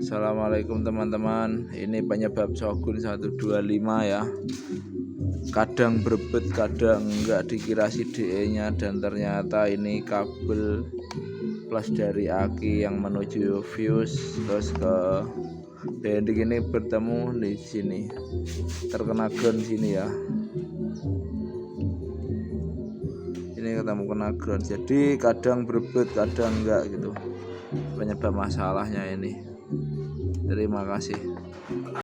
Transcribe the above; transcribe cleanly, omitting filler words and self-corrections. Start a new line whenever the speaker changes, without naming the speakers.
Assalamualaikum teman-teman. Ini penyebab Shogun 125 ya. Kadang berebut, kadang enggak dikira CDE nya, dan ternyata ini kabel plus dari aki yang menuju fuse terus ke bending ini bertemu di sini, terkena ground sini ya. Ini ketemu kena ground, jadi kadang berebut kadang enggak gitu, penyebab masalahnya ini. Terima kasih.